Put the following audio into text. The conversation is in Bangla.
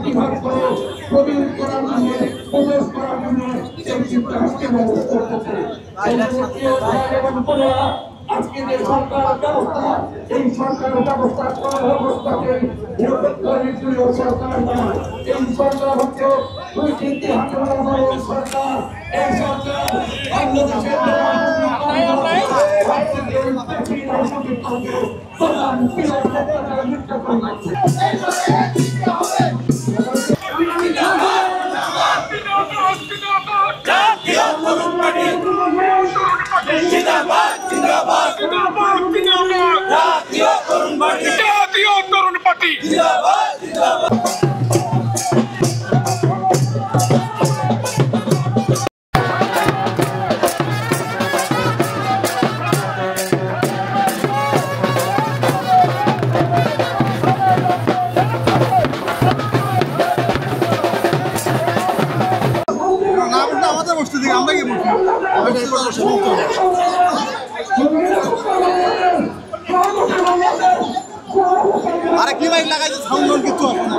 বিভাগ করে প্রবীণ করার জন্য প্রবেশ করার জন্য এই চিন্তা আজকে করতেছে। আজকে যে সরকার ব্যবস্থা এই সরকার ব্যবস্থা অবস্থাকে সরকার না, এই সরকার হচ্ছে দুর্নীতি হাতে সরকার। এই সরকার বাংলাদেশের তরুণ পার্টি আমাদের বসতে দিকে আমরা কি আরে কি মাইক লাগাইছে সাউন্ড কিছু আছে না